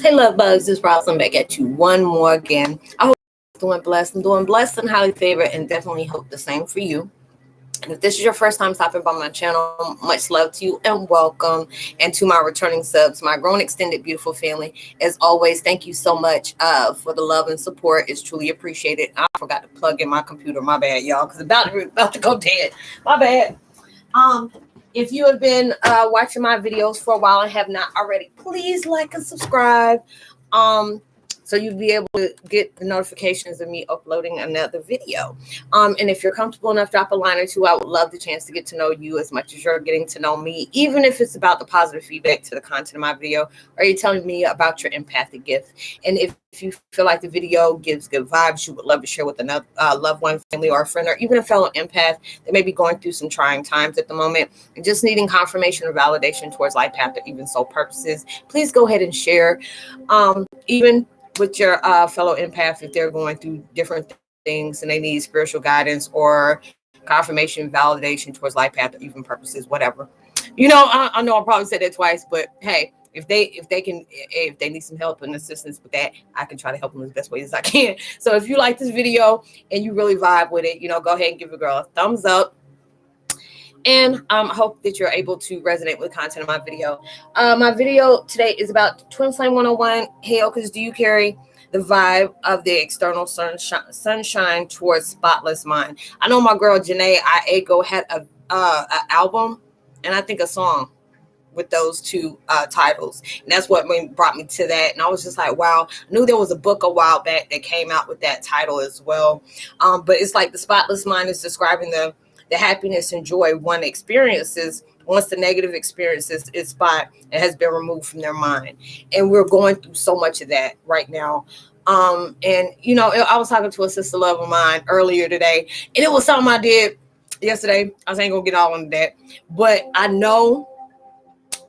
Hey, love bugs, it's Roslynn back at you one more again. I hope you're doing blessed. I'm doing blessed and highly favored, and definitely hope the same for you. And if this is your first time stopping by my channel, much love to you and welcome. And to my returning subs, my grown, extended, beautiful family, as always, thank you so much for the love and support. It's truly appreciated. I forgot to plug in my computer. My bad, y'all, because about to go dead. My bad. If you have been watching my videos for a while and have not already, please like and subscribe. So you'll be able to get the notifications of me uploading another video. And if you're comfortable enough, drop a line or two. I would love the chance to get to know you as much as you're getting to know me, even if it's about the positive feedback to the content of my video, or you're telling me about your empathic gift. And if you feel like the video gives good vibes, you would love to share with another loved one, family, or a friend, or even a fellow empath that may be going through some trying times at the moment and just needing confirmation or validation towards life path or even soul purposes, please go ahead and share. Even with your fellow empath, if they're going through different things and they need spiritual guidance or confirmation, validation towards life path or even purposes, whatever. I know I probably said that twice, but hey, if they need some help and assistance with that, I can try to help them as best way as I can. So if you like this video and you really vibe with it, go ahead and give a girl a thumbs up. And I hope that you're able to resonate with the content of my video. My video today is about Twin Flame 101. Heyokas, do you carry the vibe of the external sunshine towards spotless mind? I know my girl Janae Iego had a album and I think a song with those two titles, and that's what brought me to that. And I was just like, wow, I knew there was a book a while back that came out with that title as well. But it's like the spotless mind is describing the happiness and joy one experiences once the negative experiences is spot and has been removed from their mind. And we're going through so much of that right now. And I was talking to a sister love of mine earlier today, and it was something I did yesterday. I ain't gonna get all into that, but I know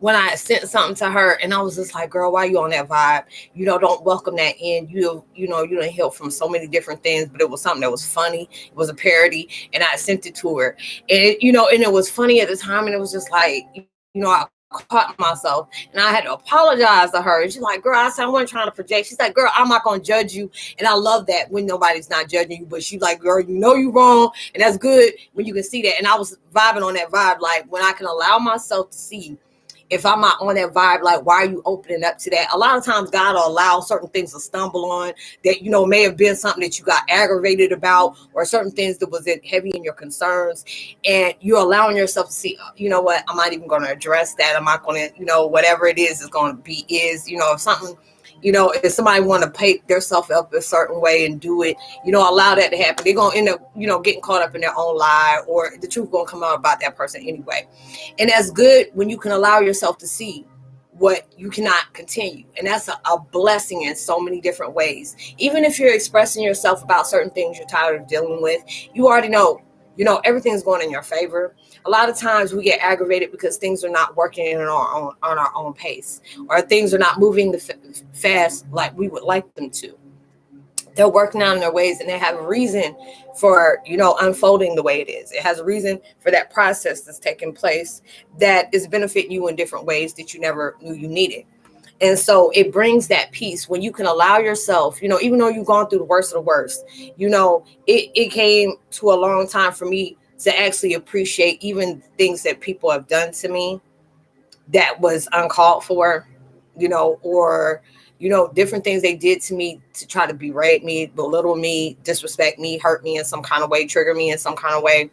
when I sent something to her and I was just like, girl, why you on that vibe? Don't welcome that in. You done healed from so many different things, but it was something that was funny. It was a parody, and I sent it to her. And and it was funny at the time, and it was just like, I caught myself and I had to apologize to her. And she's like, girl, I said I wasn't trying to project. She's like, girl, I'm not gonna judge you. And I love that when nobody's not judging you, but she's like, girl, you're wrong. And that's good when you can see that. And I was vibing on that vibe, like when I can allow myself to see. If I'm not on that vibe, like, why are you opening up to that? A lot of times God will allow certain things to stumble on that, may have been something that you got aggravated about, or certain things that was heavy in your concerns. And you're allowing yourself to see, you know what, I'm not even going to address that. I'm not going to, whatever it is going to be if something, if somebody want to paint themselves up a certain way and do it, allow that to happen. They're going to end up, getting caught up in their own lie, or the truth going to come out about that person anyway. And that's good when you can allow yourself to see what you cannot continue. And that's a blessing in so many different ways. Even if you're expressing yourself about certain things you're tired of dealing with, you already know, everything's going in your favor. A lot of times we get aggravated because things are not working on our own pace, or things are not moving fast like we would like them to. They're working out in their ways, and they have a reason for, unfolding the way it is. It has a reason for that process that's taking place that is benefiting you in different ways that you never knew you needed. And so it brings that peace when you can allow yourself, even though you've gone through the worst of the worst, it came to a long time for me to actually appreciate even things that people have done to me that was uncalled for, or, different things they did to me to try to berate me, belittle me, disrespect me, hurt me in some kind of way, trigger me in some kind of way.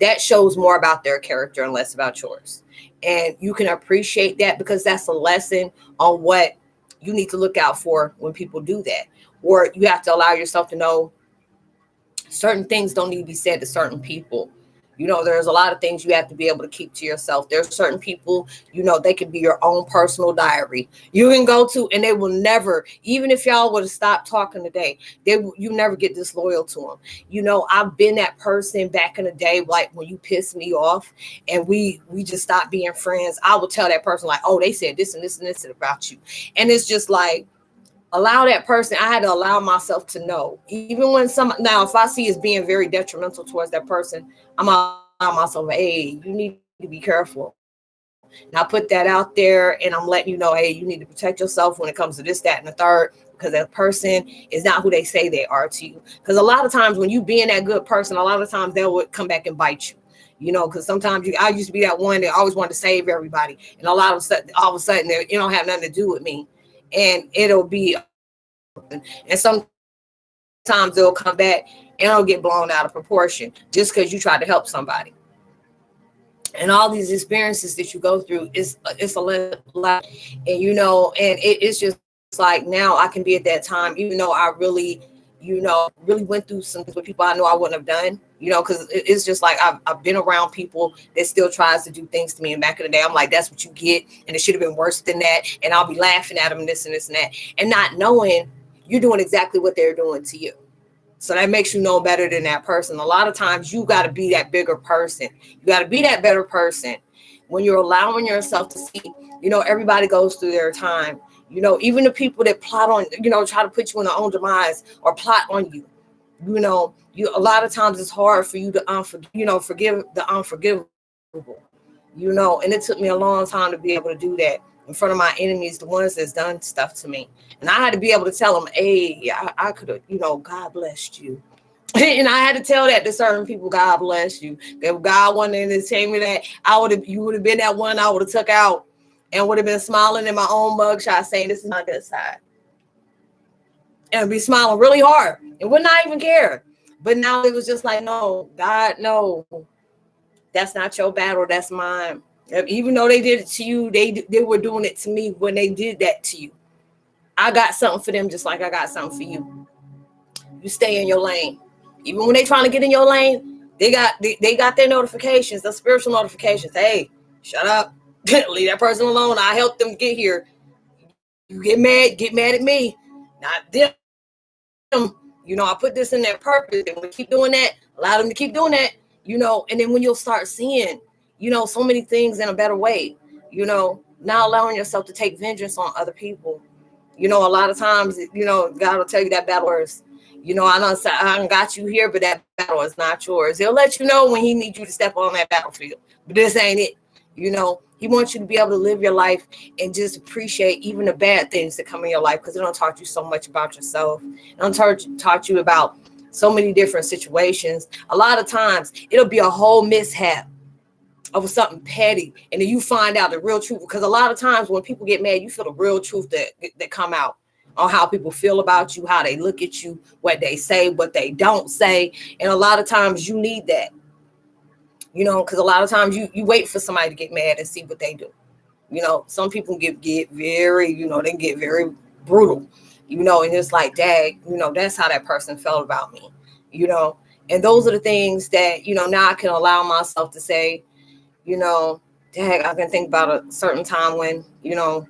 That shows more about their character and less about yours. And you can appreciate that because that's a lesson on what you need to look out for when people do that. Or you have to allow yourself to know certain things don't need to be said to certain people. There's a lot of things you have to be able to keep to yourself. There's certain people, they can be your own personal diary. You can go to, and they will never, even if y'all would have stopped talking today, you never get disloyal to them. I've been that person back in the day, like when you piss me off and we just stopped being friends. I would tell that person like, oh, they said this and this and this about you. And it's just like, allow that person. I had to allow myself to know, even when now if I see it's being very detrimental towards that person, I'm allow myself, hey, you need to be careful. And I put that out there, and I'm letting you know, hey, you need to protect yourself when it comes to this, that, and the third, because that person is not who they say they are to you. Because a lot of times when you being that good person, a lot of times they will come back and bite you. You know, because sometimes I used to be that one that always wanted to save everybody, and all of a sudden, it don't have nothing to do with me, and it'll be, and sometimes it'll come back and it'll get blown out of proportion just because you tried to help somebody. And all these experiences that you go through it's a lot, and you know, and it's just like now I can be at that time, even though I really, you know, really went through some things with people I know I wouldn't have done, you know, because it's just like I've been around people that still tries to do things to me. And back in the day, I'm like, that's what you get, and it should have been worse than that. And I'll be laughing at them and this and this and that, and not knowing you're doing exactly what they're doing to you. So that makes you know better than that person. A lot of times you got to be that bigger person. You got to be that better person when you're allowing yourself to see, you know, everybody goes through their time. You know, even the people that plot on, you know, try to put you in their own demise or plot on you, you know, a lot of times it's hard for you to, forgive the unforgivable, you know, and it took me a long time to be able to do that in front of my enemies, the ones that's done stuff to me. And I had to be able to tell them, hey, I could have, you know, God blessed you. And I had to tell that to certain people, God bless you. If God wanted to tell me that, you would have been that one I would have took out and would have been smiling in my own mugshot saying, this is my good side. And be smiling really hard and would not even care. But now it was just like, no, God, no, that's not your battle. That's mine. Even though they did it to you, they were doing it to me when they did that to you. I got something for them just like I got something for you. You stay in your lane. Even when they trying to get in your lane, they got their notifications, the spiritual notifications. Hey, shut up. Leave that person alone. I helped them get here. You get mad at me, not them. You know, I put this in their purpose, and we keep doing that. Allow them to keep doing that, you know, and then when you'll start seeing, you know, so many things in a better way, you know, not allowing yourself to take vengeance on other people. You know, a lot of times, you know, God will tell you that battle is, you know, I got you here, but that battle is not yours. He'll let you know when he needs you to step on that battlefield, but this ain't it. You know, he wants you to be able to live your life and just appreciate even the bad things that come in your life, because it don't taught you so much about yourself. It don't taught you about so many different situations. A lot of times it'll be a whole mishap over something petty, and then you find out the real truth, because a lot of times when people get mad, you feel the real truth that come out on how people feel about you, how they look at you, what they say, what they don't say. And a lot of times you need that, you know, because a lot of times you wait for somebody to get mad and see what they do. You know, some people get very, you know, they get very brutal, you know, and it's like, dang, you know, that's how that person felt about me, you know. And those are the things that, you know, now I can allow myself to say, you know, dang, I can think about a certain time when, you know,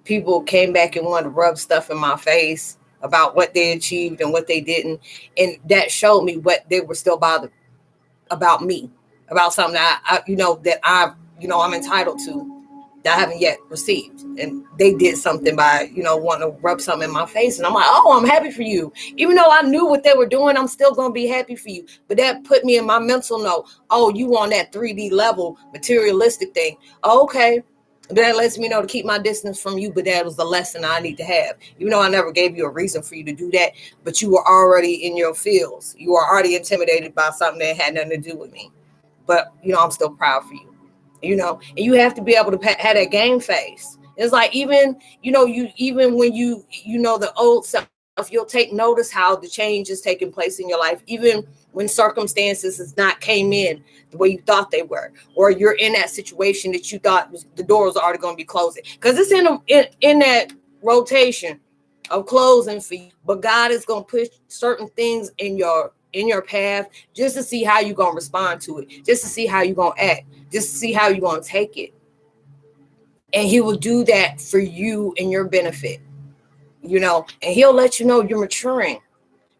people came back and wanted to rub stuff in my face about what they achieved and what they didn't. And that showed me what they were still bothered about me, about something that I'm entitled to, that I haven't yet received. And they did something by, you know, wanting to rub something in my face. And I'm like, oh, I'm happy for you. Even though I knew what they were doing, I'm still going to be happy for you. But that put me in my mental note. Oh, you on that 3D level, materialistic thing. Oh, okay. That lets me know to keep my distance from you. But that was the lesson I need to have. Even though I never gave you a reason for you to do that, but you were already in your feels. You were already intimidated by something that had nothing to do with me. But, you know, I'm still proud for you. You know, and you have to be able to have that game face. It's like, even, you know, even when you know, the old self, you'll take notice how the change is taking place in your life, even when circumstances has not came in the way you thought they were, or you're in that situation that you thought the door was already going to be closing, because it's in that rotation of closing for you. But God is going to put certain things in your path just to see how you're going to respond to it, just to see how you're going to act, just to see how you're going to take it. And he will do that for you and your benefit, you know, and he'll let you know you're maturing.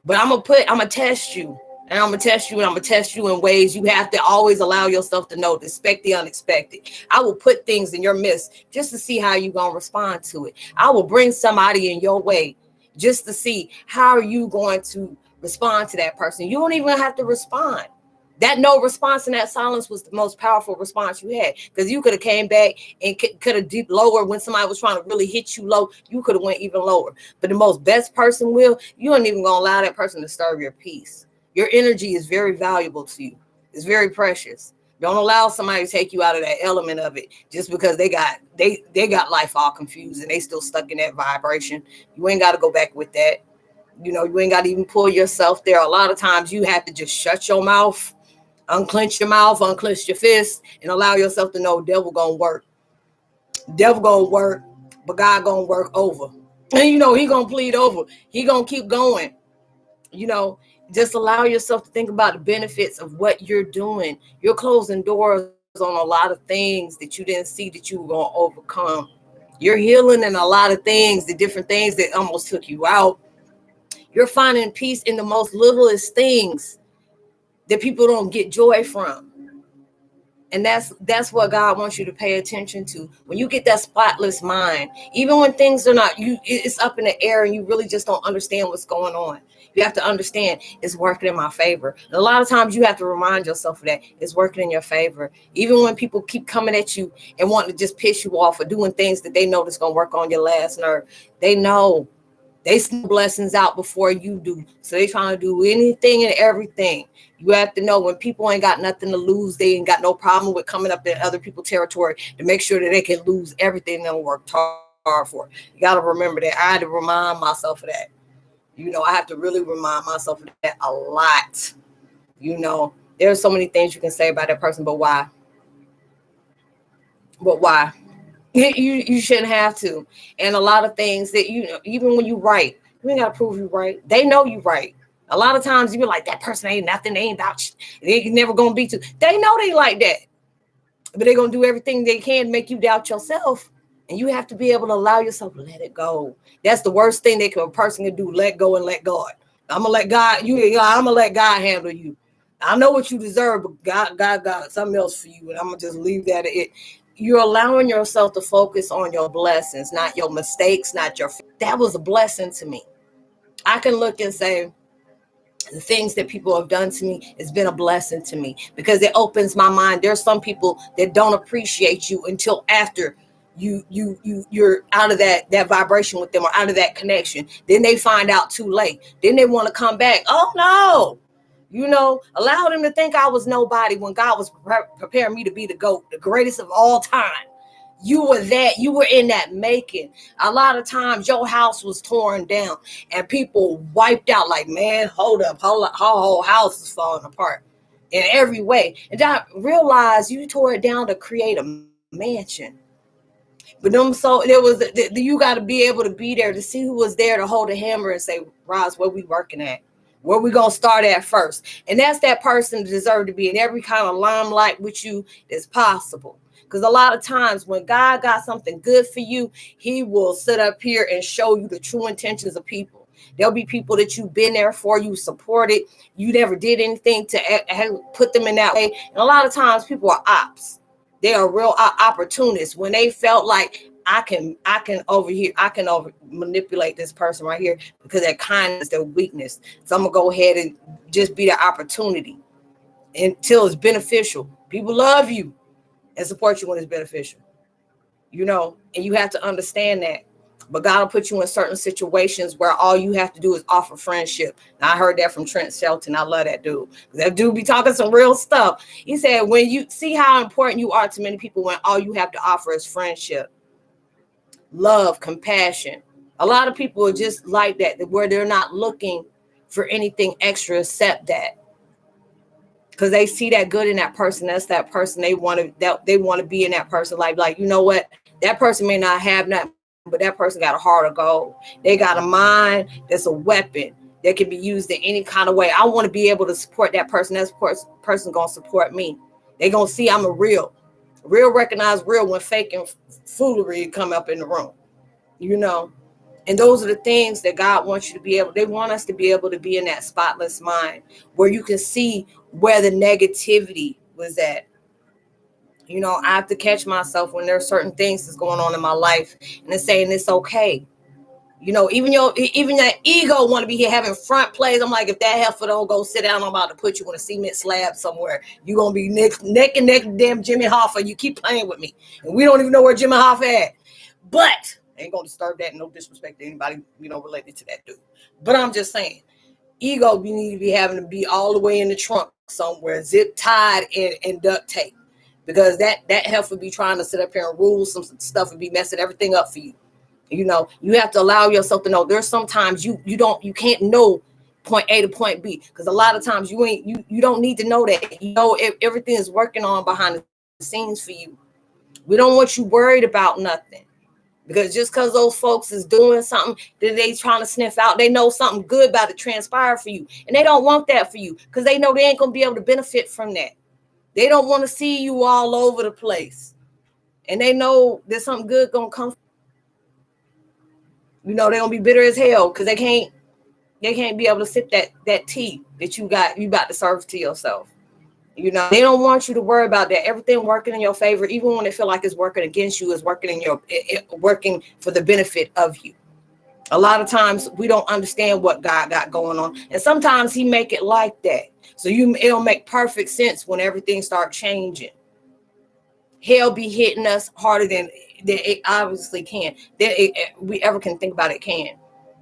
But I'm going to test you, and I'm going to test you, and I'm going to test you in ways you have to always allow yourself to know, to expect the unexpected. I will put things in your midst just to see how you're going to respond to it. I will bring somebody in your way just to see how are you going to respond to that person. You don't even have to respond, That no response and that silence was the most powerful response you had, because you could have came back and could have deep lower when somebody was trying to really hit you low. You could have went even lower. But the most best person will, you ain't even gonna allow that person to disturb your peace. Your energy is very valuable to you. It's very precious. Don't allow somebody to take you out of that element of it just because they got life all confused and they still stuck in that vibration. You ain't got to go back with that. You know, you ain't got to even pull yourself there. A lot of times you have to just shut your mouth, unclench your mouth, unclench your fist, and allow yourself to know devil gonna work. Devil gonna work, but God gonna work over. And you know, he gonna plead over. He gonna keep going. You know, just allow yourself to think about the benefits of what you're doing. You're closing doors on a lot of things that you didn't see that you were going to overcome. You're healing in a lot of things, the different things that almost took you out. You're finding peace in the most littlest things that people don't get joy from. And that's what God wants you to pay attention to. When you get that spotless mind, even when things are not, it's up in the air and you really just don't understand what's going on. You have to understand it's working in my favor. And a lot of times you have to remind yourself of that. It's working in your favor. Even when people keep coming at you and wanting to just piss you off or doing things that they know that's going to work on your last nerve, they know. They see blessings out before you do. So they trying to do anything and everything. You have to know when people ain't got nothing to lose, they ain't got no problem with coming up in other people's territory to make sure that they can lose everything they'll work hard for. You got to remember that. I had to remind myself of that. You know, I have to really remind myself of that a lot. You know, there's so many things you can say about that person, but why? But why? You shouldn't have to. And a lot of things that, you know, even when you write, you ain't got to prove you right. They know you right. A lot of times you be like, that person ain't nothing. They ain't about shit. They ain't never going to be too. They know they like that. But they're going to do everything they can to make you doubt yourself. And you have to be able to allow yourself to let it go. That's the worst thing a person can do. Let go and let God. I'm going to let God, I'm going to let God handle you. I know what you deserve, but God got something else for you. And I'm going to just leave that at it. You're allowing yourself to focus on your blessings, not your mistakes, not your. That was a blessing to me. I can look and say, the things that people have done to me, it's been a blessing to me because it opens my mind. There's some people that don't appreciate you until after you're out of that vibration with them or out of that connection. Then they find out too late. Then they want to come back. Oh no. You know, allow them to think I was nobody when God was preparing me to be the GOAT, the greatest of all time. You were that. You were in that making. A lot of times your house was torn down and people wiped out like, man, hold up. Our whole house is falling apart in every way. And I realized you tore it down to create a mansion. But so there was, you got to be able to be there to see who was there to hold a hammer and say, Roz, where we working at? Where we going to start at first? And that's that person that deserves to be in every kind of limelight with you that's possible. Because a lot of times when God got something good for you, he will sit up here and show you the true intentions of people. There'll be people that you've been there for, you supported, you never did anything to put them in that way. And a lot of times people are ops. They are real opportunists. When they felt like I can manipulate this person right here because their kindness, their weakness. So I'm gonna go ahead and just be the opportunity until it's beneficial. People love you and support you when it's beneficial, you know, and you have to understand that. But God will put you in certain situations where all you have to do is offer friendship. Now, I heard that from Trent Shelton. I love that dude. That dude be talking some real stuff. He said, when you see how important you are to many people, when all you have to offer is friendship, love, compassion. A lot of people are just like that, where they're not looking for anything extra except that. Because they see that good in that person. That's that person they want to be in that person. Like, you know what? That person may not have nothing, but that person got a heart of gold. They got a mind that's a weapon that can be used in any kind of way. I want to be able to support that person. That person going to support me. They going to see I'm a real recognize real when fake and foolery come up in the room, you know. And those are the things that God wants you to be able. They want us to be able to be in that spotless mind where you can see where the negativity was at. You know, I have to catch myself when there are certain things that's going on in my life and it's saying it's okay. You know, even that ego want to be here having front plays. I'm like, if that heifer don't go sit down, I'm about to put you on a cement slab somewhere. You're going to be neck and neck damn Jimmy Hoffa. You keep playing with me. And we don't even know where Jimmy Hoffa at. But I ain't going to disturb that. No disrespect to anybody, you know, related to that dude. But I'm just saying, ego, we need to be having to be all the way in the trunk somewhere, zip tied and duct tape. Because that heifer be trying to sit up here and rule some stuff and be messing everything up for you. You know, you have to allow yourself to know. There's sometimes you can't know point A to point B, because a lot of times you don't need to know that. You know, everything is working on behind the scenes for you. We don't want you worried about nothing, because just because those folks is doing something that they trying to sniff out, they know something good about to transpire for you, and they don't want that for you because they know they ain't gonna be able to benefit from that. They don't want to see you all over the place, and they know there's something good gonna come. You know, they're gonna be bitter as hell because they can't be able to sip that tea that you about to serve to yourself. You know, they don't want you to worry about that. Everything working in your favor, even when they feel like it's working against you, is working working for the benefit of you. A lot of times we don't understand what God got going on, and sometimes He make it like that. So it'll make perfect sense when everything starts changing. Hell be hitting us harder than it obviously can. That we ever can think about it can.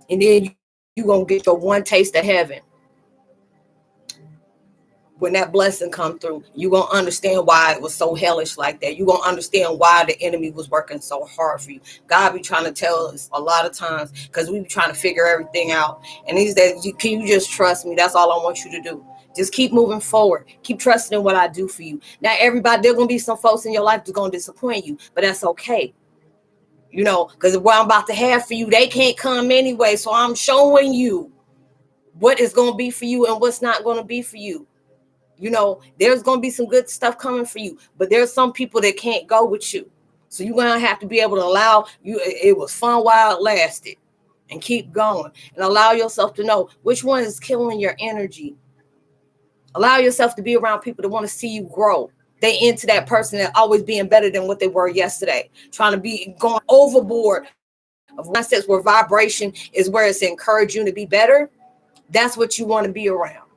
And then you're going to get your one taste of heaven. When that blessing come through, you're going to understand why it was so hellish like that. You're going to understand why the enemy was working so hard for you. God be trying to tell us a lot of times, because we be trying to figure everything out. And these days, can you just trust me? That's all I want you to do. Just keep moving forward. Keep trusting in what I do for you. Now, everybody, there are going to be some folks in your life that's going to disappoint you, but that's okay. You know, because what I'm about to have for you, they can't come anyway. So I'm showing you what is going to be for you and what's not going to be for you. You know, there's going to be some good stuff coming for you, but there's some people that can't go with you. So you're going to have to be able to allow you. It was fun while it lasted, and keep going and allow yourself to know which one is killing your energy. Allow yourself to be around people that want to see you grow. They into that person that always being better than what they were yesterday, trying to be going overboard of mindsets where vibration is where it's encouraged you to be better. That's what you want to be around,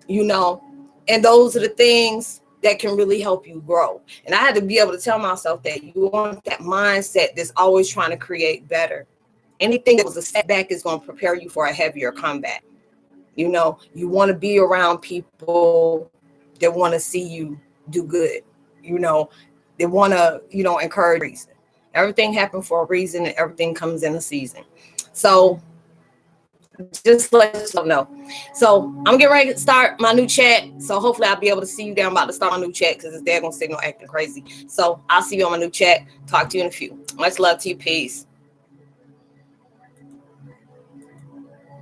you know, and those are the things that can really help you grow. And I had to be able to tell myself that you want that mindset that's always trying to create better. Anything that was a setback is going to prepare you for a heavier comeback. You know, you want to be around people that want to see you do good. You know, they want to, you know, encourage reason. Everything happened for a reason, and everything comes in a season. So just let yourself know. So I'm getting ready to start my new chat. So hopefully I'll be able to see you there. I'm about to start my new chat because it's daggone signal acting crazy. So I'll see you on my new chat. Talk to you in a few. Much love to you. Peace.